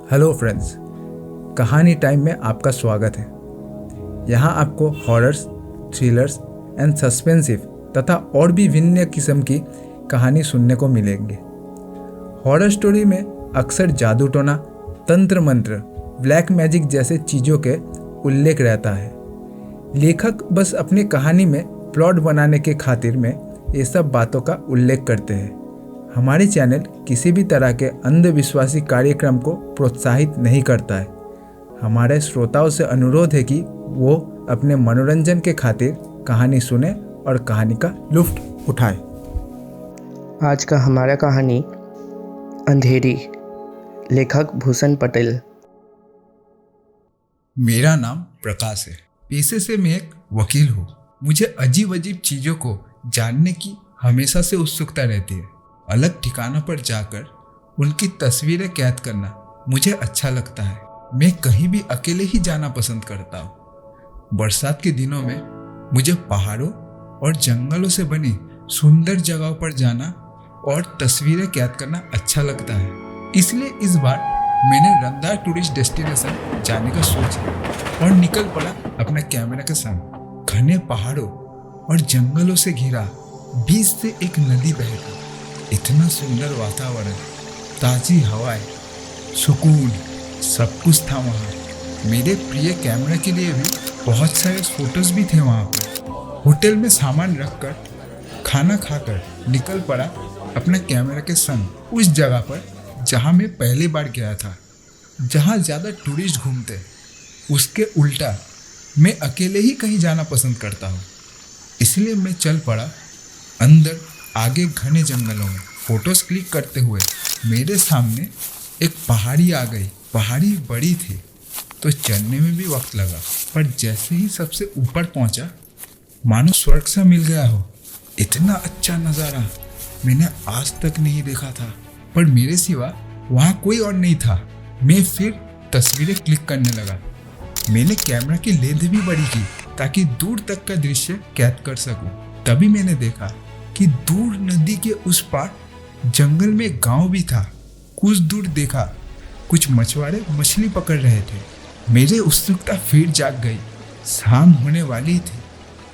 Hello friends, कहानी time में आपका स्वागत है। यहाँ आपको हॉरर्स, थ्रिलर्स एंड सस्पेंसिव तथा और भी भिन्न किस्म की कहानी सुनने को मिलेंगे। हॉरर स्टोरी में अक्सर जादू टोना, तंत्र मंत्र, ब्लैक मैजिक जैसे चीज़ों के उल्लेख रहता है। लेखक बस अपनी कहानी में प्लॉट बनाने के खातिर में ये सब बातों का उल्लेख करते हैं। हमारे चैनल किसी भी तरह के अंधविश्वासी कार्यक्रम को प्रोत्साहित नहीं करता है। हमारे श्रोताओं से अनुरोध है कि वो अपने मनोरंजन के खातिर कहानी सुने और कहानी का लुत्फ उठाए। आज का हमारा कहानी अंधेरी, लेखक भूषण पटेल। मेरा नाम प्रकाश है। पेशे से मैं एक वकील हूँ। मुझे अजीब अजीब चीज़ों को जानने की हमेशा से उत्सुकता रहती है। अलग ठिकानों पर जाकर उनकी तस्वीरें कैद करना मुझे अच्छा लगता है। मैं कहीं भी अकेले ही जाना पसंद करता हूँ। बरसात के दिनों में मुझे पहाड़ों और जंगलों से बनी सुंदर जगहों पर जाना और तस्वीरें कैद करना अच्छा लगता है। इसलिए इस बार मैंने रंदार टूरिस्ट डेस्टिनेशन जाने का सोचा और निकल पड़ा अपने कैमरा के संग। घने पहाड़ों और जंगलों से घिरा बीच से एक नदी बहती। इतना सुंदर वातावरण, ताज़ी हवाएं, सुकून, सब कुछ था वहाँ। मेरे प्रिय कैमरा के लिए भी बहुत सारे फोटोज भी थे वहाँ पर। होटल में सामान रखकर खाना खाकर निकल पड़ा अपने कैमरा के संग उस जगह पर जहाँ मैं पहली बार गया था, जहाँ ज़्यादा टूरिस्ट घूमते। उसके उल्टा मैं अकेले ही कहीं जाना पसंद करता हूँ। इसलिए मैं चल पड़ा अंदर आगे घने जंगलों में। फोटोज क्लिक करते हुए मेरे सामने एक पहाड़ी आ गई। पहाड़ी बड़ी थी तो चढ़ने में भी वक्त लगा, पर जैसे ही सबसे ऊपर पहुंचा मानो स्वर्ग सा मिल गया हो। इतना अच्छा नज़ारा मैंने आज तक नहीं देखा था, पर मेरे सिवा वहाँ कोई और नहीं था। मैं फिर तस्वीरें क्लिक करने लगा। मैंने कैमरा की लेंथ भी बड़ी की ताकि दूर तक का दृश्य कैद कर सकूं। तभी मैंने देखा कि दूर नदी के उस पार जंगल में गांव भी था। कुछ दूर देखा कुछ मछुआरे मछली पकड़ रहे थे। मेरी उत्सुकता फिर जाग गई। शाम होने वाली थी,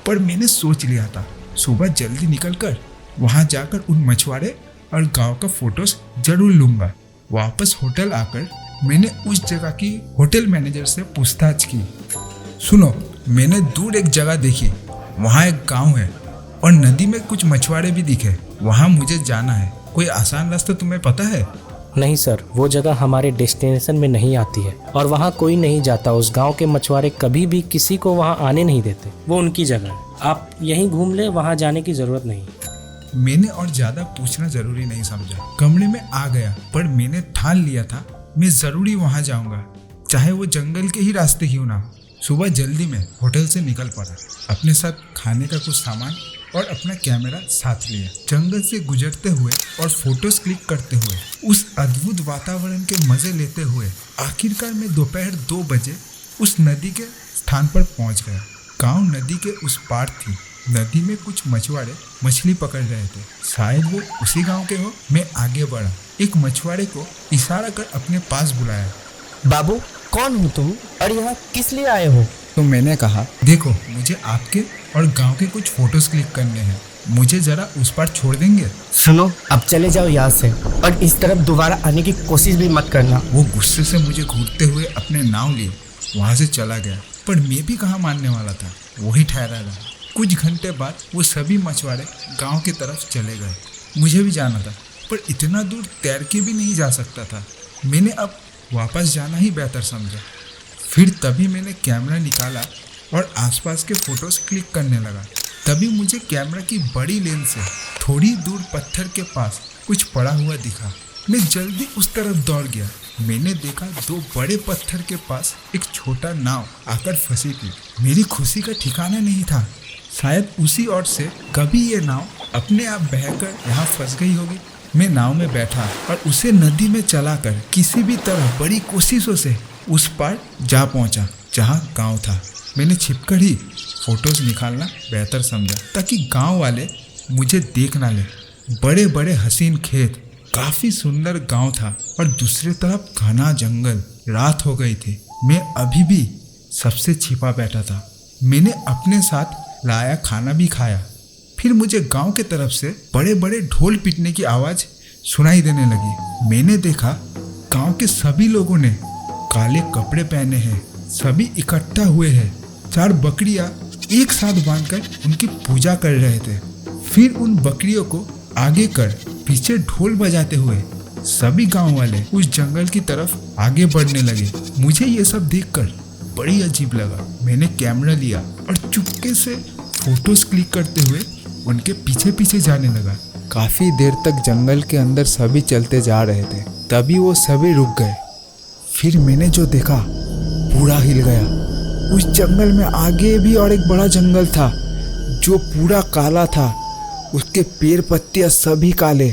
पर मैंने सोच लिया था सुबह जल्दी निकलकर वहां जाकर उन मछुआरे और गांव का फोटोज जरूर लूंगा। वापस होटल आकर मैंने उस जगह की होटल मैनेजर से पूछताछ की। सुनो, मैंने दूर एक जगह देखी, वहाँ एक गांव है और नदी में कुछ मछुआरे भी दिखे। वहाँ मुझे जाना है। कोई आसान रास्ता तुम्हें पता है? नहीं सर, वो जगह हमारे डेस्टिनेशन में नहीं आती है और वहाँ कोई नहीं जाता। उस गांव के मछुआरे कभी भी किसी को वहाँ आने नहीं देते। वो उनकी जगह है। आप यहीं घूम ले, वहाँ जाने की जरूरत नहीं। मैंने और ज़्यादा पूछना जरूरी नहीं समझा। कमरे में आ गया, पर मैंने ठान लिया था मैं ज़रूरी वहाँ जाऊँगा, चाहे वो जंगल के ही रास्ते क्यों ना हो। सुबह जल्दी में होटल से निकल पड़ा। अपने साथ खाने का कुछ सामान और अपना कैमरा साथ लिया। जंगल से गुजरते हुए और फोटोज क्लिक करते हुए, उस अद्भुत वातावरण के मजे लेते हुए आखिरकार मैं दोपहर 2 बजे उस नदी के स्थान पर पहुंच गया। गांव नदी के उस पार थी। नदी में कुछ मछुआरे मछली पकड़ रहे थे। शायद वो उसी गांव के हो। मैं आगे बढ़ा। एक मछुआरे को इशारा कर अपने पास बुलाया। बाबू, कौन हो तुम और यहाँ किस लिए आए हो? तो मैंने कहा, देखो, मुझे आपके और गांव के कुछ फोटोज क्लिक करने हैं। मुझे जरा उस पार छोड़ देंगे? सुनो, अब चले जाओ यहाँ से और इस तरफ दोबारा आने की कोशिश भी मत करना। वो गुस्से से मुझे घूरते हुए अपने नाव लिए वहाँ से चला गया, पर मैं भी कहाँ मानने वाला था। वही ठहरा रहा। कुछ घंटे बाद वो सभी मछुआरे गाँव की तरफ चले गए। मुझे भी जाना था, पर इतना दूर तैर के भी नहीं जा सकता था। मैंने अब वापस जाना ही बेहतर समझा। फिर तभी मैंने कैमरा निकाला और आसपास के फोटोज क्लिक करने लगा। तभी मुझे कैमरा की बड़ी लेंस से थोड़ी दूर पत्थर के पास कुछ पड़ा हुआ दिखा। मैं जल्दी उस तरफ दौड़ गया। मैंने देखा 2 बड़े पत्थर के पास एक छोटा नाव आकर फंसी थी। मेरी खुशी का ठिकाना नहीं था। शायद उसी ओर से कभी ये नाव अपने आप बहकर यहाँ फंस गई होगी। मैं नाव में बैठा और उसे नदी में चलाकर किसी भी तरह बड़ी कोशिशों से उस पार जा पहुंचा जहां गांव था। मैंने छिपकर ही फोटोज निकालना बेहतर समझा ताकि गांव वाले मुझे देख ना ले। बड़े बड़े हसीन खेत काफी सुंदर गांव था और दूसरी तरफ घना जंगल। रात हो गई थी। मैं अभी भी सबसे छिपा बैठा था। मैंने अपने साथ लाया खाना भी खाया। फिर मुझे गांव के तरफ से बड़े बड़े ढोल पीटने की आवाज सुनाई देने लगी। मैंने देखा गांव के सभी लोगों ने काले कपड़े पहने हैं। सभी इकट्ठा हुए हैं। 4 बकरियां एक साथ बांधकर उनकी पूजा कर रहे थे। फिर उन बकरियों को आगे कर पीछे ढोल बजाते हुए सभी गांव वाले उस जंगल की तरफ आगे बढ़ने लगे। मुझे ये सब देखकर बड़ी अजीब लगा। मैंने कैमरा लिया और चुपके से फोटोज क्लिक करते हुए उनके पीछे पीछे जाने लगा। काफी देर तक जंगल के अंदर सभी चलते जा रहे थे। तभी वो सभी रुक गए। फिर मैंने जो देखा पूरा हिल गया। उस जंगल में आगे भी और एक बड़ा जंगल था जो पूरा काला था। उसके पेड़ पत्तियां सभी काले,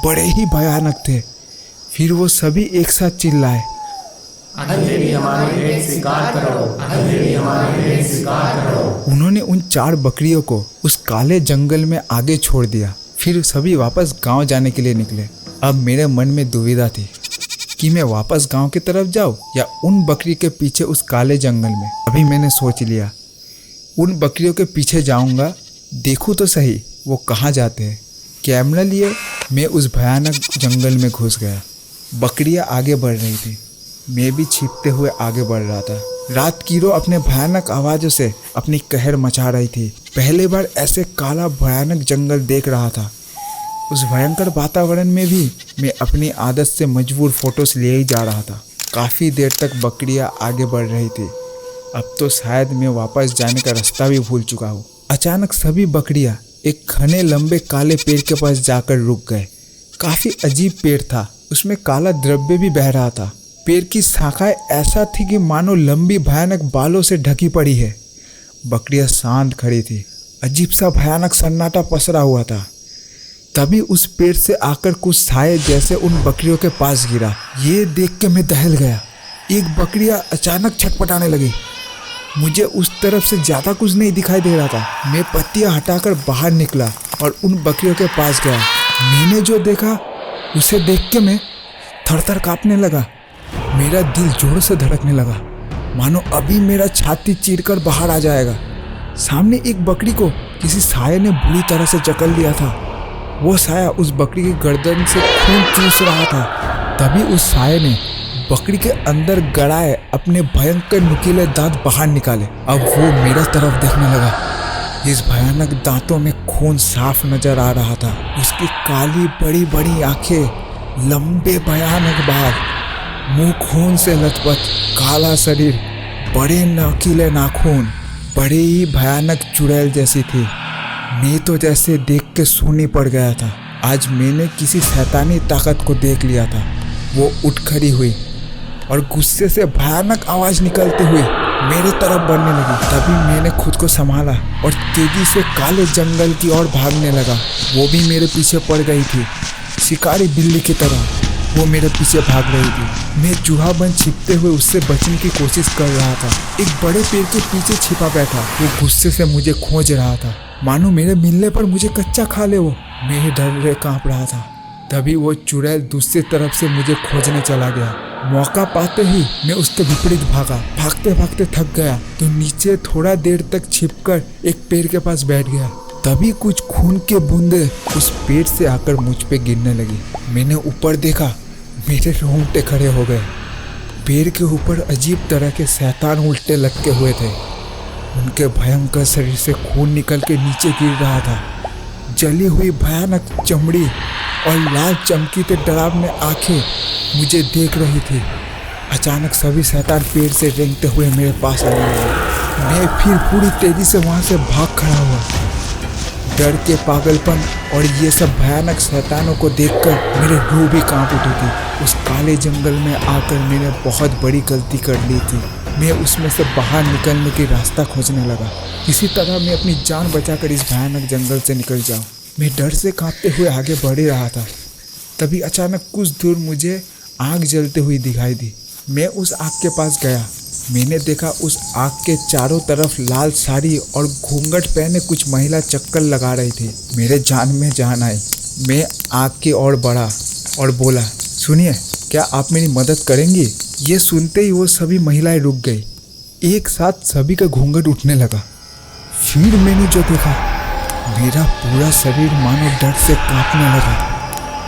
बड़े ही भयानक थे। फिर वो सभी एक साथ चिल्लाए, अंधेरी हमारी भेंट स्वीकार करो, अंधेरी हमारी भेंट स्वीकार करो। उन्होंने उन 4 बकरियों को उस काले जंगल में आगे छोड़ दिया। फिर सभी वापस गांव जाने के लिए निकले। अब मेरे मन में दुविधा थी कि मैं वापस गांव की तरफ जाऊं या उन बकरी के पीछे उस काले जंगल में। अभी मैंने सोच लिया उन बकरियों के पीछे जाऊंगा, देखूं तो सही वो कहाँ जाते हैं। कैमरा लिए मैं उस भयानक जंगल में घुस गया। बकरियां आगे बढ़ रही थी, मैं भी छिपते हुए आगे बढ़ रहा था। रात कीरो अपने भयानक आवाज़ों से अपनी कहर मचा रही थी। पहली बार ऐसे काला भयानक जंगल देख रहा था। उस भयंकर वातावरण में भी मैं अपनी आदत से मजबूर फोटोज लिए ही जा रहा था। काफ़ी देर तक बकरियां आगे बढ़ रही थी। अब तो शायद मैं वापस जाने का रास्ता भी भूल चुका हूँ। अचानक सभी बकरियां एक घने लंबे काले पेड़ के पास जाकर रुक गए। काफ़ी अजीब पेड़ था, उसमें काला द्रव्य भी बह रहा था। पेड़ की शाखाएं ऐसा थी कि मानो लंबी भयानक बालों से ढकी पड़ी है। बकरियां शांत खड़ी थी। अजीब सा भयानक सन्नाटा पसरा हुआ था। तभी उस पेड़ से आकर कुछ साए जैसे उन बकरियों के पास गिरा। ये देख के मैं दहल गया। एक बकरियां अचानक छटपटाने लगी। मुझे उस तरफ से ज़्यादा कुछ नहीं दिखाई दे रहा था। मैं पत्तियां हटाकर बाहर निकला और उन बकरियों के पास गया। मैंने जो देखा उसे देख के मैं थर-थर काँपने लगा। मेरा दिल जोर से धड़कने लगा, मानो अभी मेरा छाती चीरकर बाहर आ जाएगा। सामने एक बकरी को किसी साये ने बुरी तरह से जकड़ लिया था। वो साया उस बकरी की गर्दन से खून चूस रहा था। तभी उस साये ने बकरी के अंदर गड़ाए अपने भयंकर नुकीले दांत बाहर निकाले। अब वो मेरा तरफ देखने लगा। इस भयानक दांतों में खून साफ नजर आ रहा था। उसकी काली बड़ी बड़ी आंखें, लंबे भयानक बाल, मुंह खून से लथपथ, काला शरीर, बड़े नुकीले नाखून, बड़े ही भयानक चुड़ैल जैसी थी। मैं तो जैसे देख के सूनी पड़ गया था। आज मैंने किसी शैतानी ताकत को देख लिया था। वो उठ खड़ी हुई और गुस्से से भयानक आवाज़ निकलते हुए मेरे तरफ बढ़ने लगी। तभी मैंने खुद को संभाला और तेजी से काले जंगल की ओर भागने लगा। वो भी मेरे पीछे पड़ गई थी। शिकारी बिल्ली की तरह वो मेरे पीछे भाग रही थी। मैं चूहा बन छिपते हुए उससे बचने की कोशिश कर रहा था। एक बड़े पेड़ के पीछे छिपा बैठा वो गुस्से से मुझे खोज रहा था, मानो मेरे मिलने पर मुझे कच्चा खा ले। वो मैं डर रहे काँप रहा था। तभी वो चुड़ैल दूसरी तरफ से मुझे खोजने चला गया। मौका पाते ही मैं उसके विपरीत भागा। भागते भागते थक गया तो नीचे थोड़ा देर तक छिपकर एक पेड़ के पास बैठ गया। तभी कुछ खून के बूंदे उस पेड़ से आकर मुझ पे गिरने लगी। मैंने ऊपर देखा, मेरे रोंगटे खड़े हो गए। पेड़ के ऊपर अजीब तरह के शैतान उल्टे लटके हुए थे। उनके भयंकर शरीर से खून निकल के नीचे गिर रहा था। जली हुई भयानक चमड़ी और लाल चमकीते डरावने आंखें मुझे देख रही थी। अचानक सभी शैतान पेड़ से रेंगते हुए मेरे पास आने लगे। मैं फिर पूरी तेजी से वहाँ से भाग खड़ा हुआ। डर के पागलपन और ये सब भयानक शैतानों को देखकर मेरे रूह भी कांप उठी थी। उस काले जंगल में आकर मैंने बहुत बड़ी गलती कर ली थी। मैं उसमें से बाहर निकलने की रास्ता खोजने लगा। किसी तरह मैं अपनी जान बचाकर इस भयानक जंगल से निकल जाऊं। मैं डर से कांपते हुए आगे बढ़ रहा था। तभी अचानक कुछ दूर मुझे आग जलती हुई दिखाई दी। मैं उस आग के पास गया। मैंने देखा उस आग के चारों तरफ लाल साड़ी और घूंघट पहने कुछ महिला चक्कर लगा रही थी। मेरे जान में जान आई। मैं आग की ओर बढ़ा। और बोला, सुनिए, क्या आप मेरी मदद करेंगी? ये सुनते ही वो सभी महिलाएं रुक गई। एक साथ सभी का घूंघट उठने लगा। फिर मैंने जो देखा, मेरा पूरा शरीर मानो डर से कांपने लगा।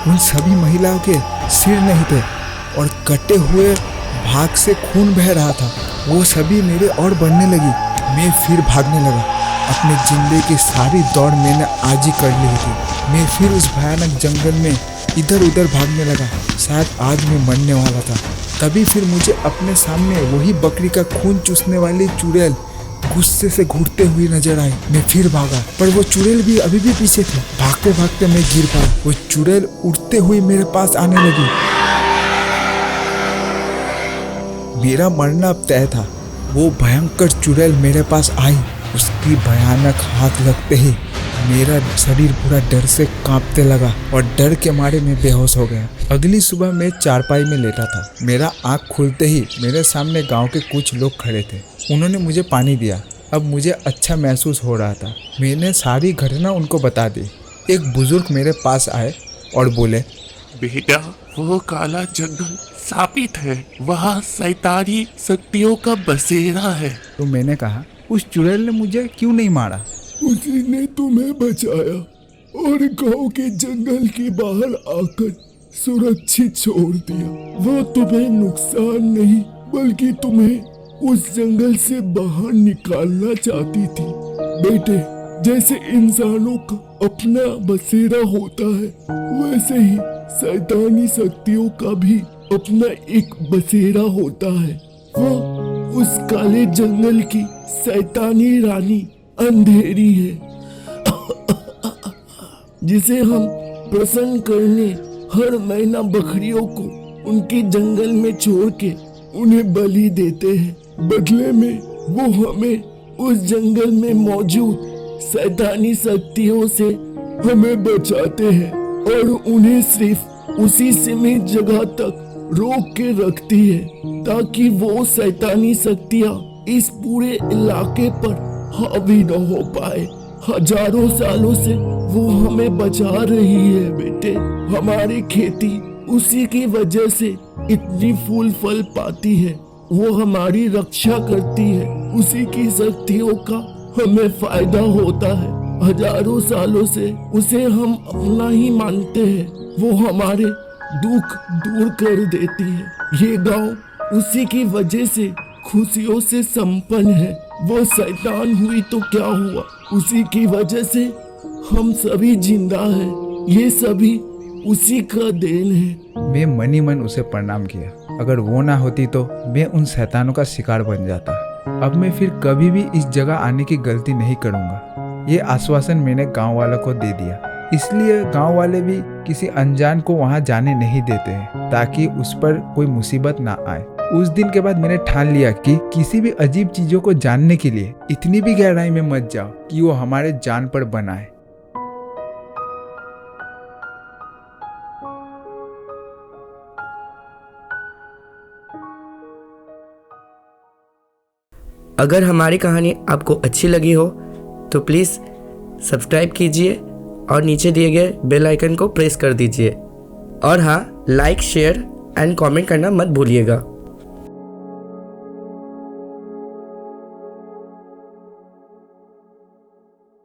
उन सभी महिलाओं के सिर नहीं थे और कटे हुए भाग से खून बह रहा था। वो सभी मेरे और बढ़ने लगी। मैं फिर भागने लगा। अपने जिंदगी की सारी दौड़ मैंने आज ही कर ली थी। मैं फिर उस भयानक जंगल में इधर उधर भागने लगा। शायद आज मैं मरने वाला था। तभी फिर मुझे अपने सामने वही बकरी का खून चूसने वाली चुड़ैल गुस्से से घूरते हुए नजर आई। मैं फिर भागा, पर वो चुड़ैल भी अभी भी पीछे थी। भागते भागते मैं गिर पड़ा। वो चुड़ैल उड़ते हुए मेरे पास आने लगी। मेरा मरना अब तय था। वो भयंकर चुड़ैल मेरे पास आई। उसकी भयानक हाथ लगते ही मेरा शरीर पूरा डर से कांपने लगा और डर के मारे मैं बेहोश हो गया। अगली सुबह मैं चारपाई में लेटा था। मेरा आँख खुलते ही मेरे सामने गांव के कुछ लोग खड़े थे। उन्होंने मुझे पानी दिया। अब मुझे अच्छा महसूस हो रहा था। मैंने सारी घटना उनको बता दी। एक बुजुर्ग मेरे पास आए और बोले, बेटा, वो काला जंगल साबित है, वहाँ शैतानी शक्तियों का बसेरा है। तो मैंने कहा, उस चुड़ैल ने मुझे क्यों नहीं मारा? उसी ने तुम्हें बचाया और गांव के जंगल के बाहर आकर सुरक्षित छोड़ दिया। वो तुम्हें नुकसान नहीं बल्कि तुम्हें उस जंगल से बाहर निकालना चाहती थी। बेटे, जैसे इंसानों का अपना बसेरा होता है, वैसे ही शैतानी शक्तियों का भी अपना एक बसेरा होता है। वो उस काले जंगल की शैतानी रानी अंधेरी है, जिसे हम प्रसन्न करने हर महीना बकरियों को उनके जंगल में छोड़ के उन्हें बलि देते हैं। बदले में वो हमें उस जंगल में मौजूद शैतानी शक्तियों से हमें बचाते हैं और उन्हें सिर्फ उसी सीमित जगह तक रोक के रखती है, ताकि वो शैतानी शक्तियाँ इस पूरे इलाके पर हावी न हो पाए। हजारों सालों से वो हमें बचा रही है बेटे। हमारी खेती उसी की वजह से इतनी फूल फल पाती है। वो हमारी रक्षा करती है। उसी की शक्तियों का हमें फायदा होता है। हजारों सालों से उसे हम अपना ही मानते हैं। वो हमारे दुख दूर कर देती है। ये गांव उसी की वजह से खुशियों से संपन्न है। वो शैतान हुई तो क्या हुआ, उसी की वजह से हम सभी जिंदा हैं। ये सभी उसी का देन है। मैं मन ही मन उसे प्रणाम किया। अगर वो ना होती तो मैं उन शैतानों का शिकार बन जाता। अब मैं फिर कभी भी इस जगह आने की गलती नहीं करूँगा। ये आश्वासन मैंने गांव वालों को दे दिया। इसलिए गांव वाले भी किसी अनजान को वहां जाने नहीं देते हैं, ताकि उस पर कोई मुसीबत ना आए। उस दिन के बाद मैंने ठान लिया कि किसी भी अजीब चीजों को जानने के लिए इतनी भी गहराई में मत जाओ कि वो हमारे जान पर बनाए। अगर हमारी कहानी आपको अच्छी लगी हो तो प्लीज़ सब्सक्राइब कीजिए और नीचे दिए गए बेल आइकन को प्रेस कर दीजिए। और हाँ, लाइक, शेयर एंड कमेंट करना मत भूलिएगा।